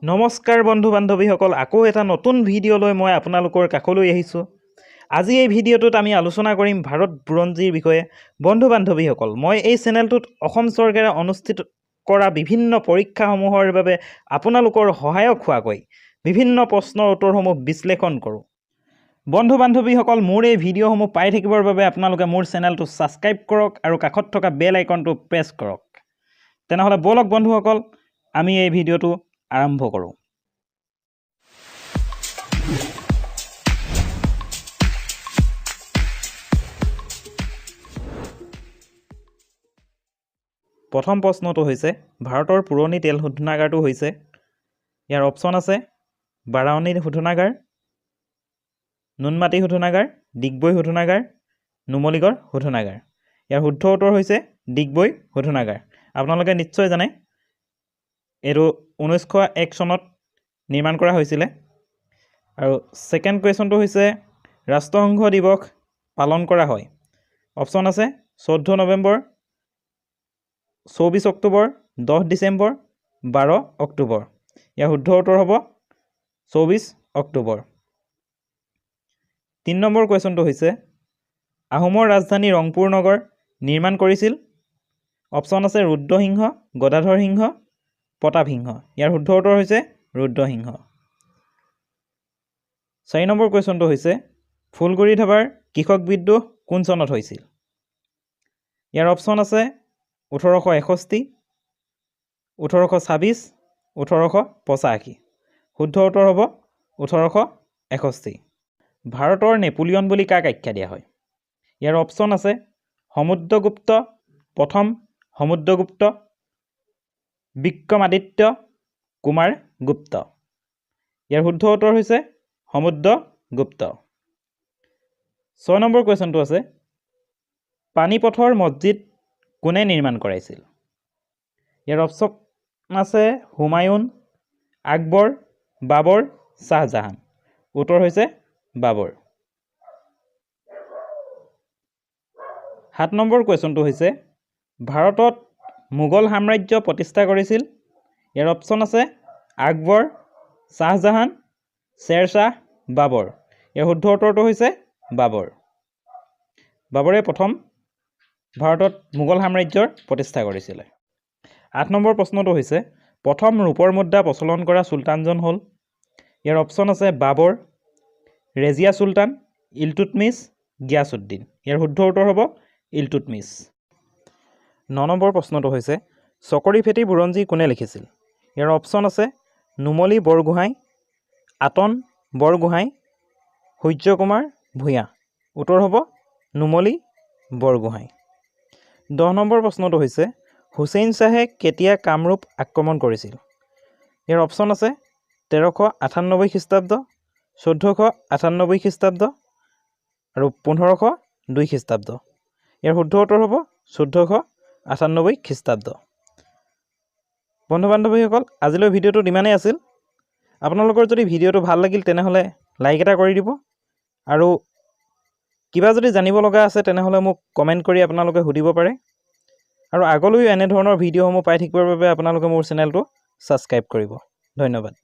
নমস্কাৰ বন্ধু বান্ধৱীসকল, আকৌ এটা নতুন ভিডিঅ' লৈ মই আপোনালোকৰ কাষলৈ আহিছোঁ। আজি এই ভিডিঅ'টোত আমি আলোচনা কৰিম ভাৰত বুৰঞ্জীৰ বিষয়ে। বন্ধু বান্ধৱীসকল, মই এই চেনেলটোত অসম চৰকাৰে অনুষ্ঠিত কৰা বিভিন্ন পৰীক্ষাসমূহৰ বাবে আপোনালোকৰ সহায়ক হোৱাকৈ বিভিন্ন প্ৰশ্নৰ উত্তৰসমূহ বিশ্লেষণ কৰোঁ। বন্ধু বান্ধৱীসকল, মোৰ এই ভিডিঅ'সমূহ পাই থাকিবৰ বাবে আপোনালোকে মোৰ চেনেলটো ছাবস্ক্ৰাইব কৰক আৰু কাষত থকা বেল আইকনটো প্ৰেছ কৰক। তেনেহ'লে ব'লক বন্ধুসকল, আমি এই ভিডিঅ'টো আৰম্ভ কৰোঁ। প্ৰথম প্ৰশ্নটো হৈছে ভাৰতৰ পুৰণি তেল শোধনাগাৰটো হৈছে, ইয়াৰ অপশ্যন আছে বাৰাউনী শোধনাগাৰ, নুনমাটি শোধনাগাৰ, ডিগবৈ শোধনাগাৰ, নুমলীগড় শোধনাগাৰ। ইয়াৰ শুদ্ধ উত্তৰ হৈছে ডিগবৈ শোধনাগাৰ। আপোনালোকে নিশ্চয় জানে এইটো 1901 চনত নিৰ্মাণ কৰা হৈছিলে। আৰু ছেকেণ্ড কুৱেশ্যনটো হৈছে ৰাষ্ট্ৰসংঘ দিৱস পালন কৰা হয়। অপশ্যন আছে 14 নৱেম্বৰ, 24 অক্টোবৰ, 10 ডিচেম্বৰ, 12 অক্টোবৰ। ইয়াৰ শুদ্ধ উত্তৰ হ'ব 24 অক্টোবৰ। 3 নম্বৰ কুৱেশ্যনটো হৈছে আহোমৰ ৰাজধানী ৰংপুৰ নগৰ নিৰ্মাণ কৰিছিল। অপশ্যন আছে ৰুদ্ৰসিংহ, গদাধৰ সিংহ, প্ৰতাপ সিংহ। ইয়াৰ শুদ্ধ উত্তৰ হৈছে ৰুদ্ৰসিংহ। 4 নম্বৰ কুৱেশ্যনটো হৈছে ফুলগুৰি ধাবাৰ কৃষক বিদ্ৰোহ কোন চনত হৈছিল। ইয়াৰ অপশ্যন আছে 1861, 1826, 1885। শুদ্ধ উত্তৰ হ'ব 1861। ভাৰতৰ নেপোলিয়ন বুলি কাক আখ্যা দিয়া হয়। ইয়াৰ অপশ্যন আছে সমুদ্ৰগুপ্ত প্ৰথম, সমুদ্ৰগুপ্ত, বিক্ৰমাদিত্য, কুমাৰ গুপ্ত। ইয়াৰ শুদ্ধ উত্তৰ হৈছে সমুদ্ৰগুপ্ত। 6 নম্বৰ কুৱেশ্যনটো আছে পানীপথৰ মছজিদ কোনে নিৰ্মাণ কৰাইছিল। ইয়াৰ অপশ্যন আছে হুমায়ুন, আকবৰ, বাবৰ, শ্বাহজাহান। উত্তৰ হৈছে বাবৰ। 7 নম্বৰ কুৱেশ্যনটো হৈছে ভাৰতত মোগল সাম্ৰাজ্য প্ৰতিষ্ঠা কৰিছিল। ইয়াৰ অপশ্যন আছে আকবৰ, শ্বাহজাহান, শ্বেৰশ্বাহ, বাবৰ। ইয়াৰ শুদ্ধ উত্তৰটো হৈছে বাবৰ। বাবৰে প্ৰথম ভাৰতত মোগল সাম্ৰাজ্যৰ প্ৰতিষ্ঠা কৰিছিলে। 8 নম্বৰ প্ৰশ্নটো হৈছে প্ৰথম ৰূপৰ মুদ্ৰা প্ৰচলন কৰা চুলতানজন হ'ল। ইয়াৰ অপশ্যন আছে বাবৰ, ৰেজিয়া চুলতান, ইলটুটমিছ, গিয়াছুদ্দিন। ইয়াৰ শুদ্ধ উত্তৰ হ'ব ইলটুটমিছ। 9 নম্বৰ প্ৰশ্নটো হৈছে চকৰি ফেটি বুৰঞ্জী কোনে লিখিছিল। ইয়াৰ অপশ্যন আছে নুমলী বৰগোহাঁই, আতন বৰগোহাঁই, সূৰ্যকুমাৰ ভূঞা। উত্তৰ হ'ব নুমলী বৰগোহাঁই। 10 নম্বৰ প্ৰশ্নটো হৈছে হুছেইন শ্বাহে কেতিয়া কামৰূপ আক্ৰমণ কৰিছিল। ইয়াৰ অপশ্যন আছে 1398 খ্ৰীষ্টাব্দ, 1498 খ্ৰীষ্টাব্দ আৰু 1502 খ্ৰীষ্টাব্দ। ইয়াৰ শুদ্ধ উত্তৰ হ'ব 1498 খ্ৰীষ্টাব্দ। বন্ধু বান্ধৱীসকল, আজিলৈ ভিডিঅ'টো ইমানেই আছিল। আপোনালোকৰ যদি ভিডিঅ'টো ভাল লাগিল তেনেহ'লে লাইক এটা কৰি দিব আৰু কিবা যদি জানিব লগা আছে তেনেহ'লে মোক কমেণ্ট কৰি আপোনালোকে সুধিব পাৰে। আৰু আগলৈও এনেধৰণৰ ভিডিঅ'সমূহ পাই থাকিবৰ বাবে আপোনালোকে মোৰ চেনেলটো ছাবস্ক্ৰাইব কৰিব। ধন্যবাদ।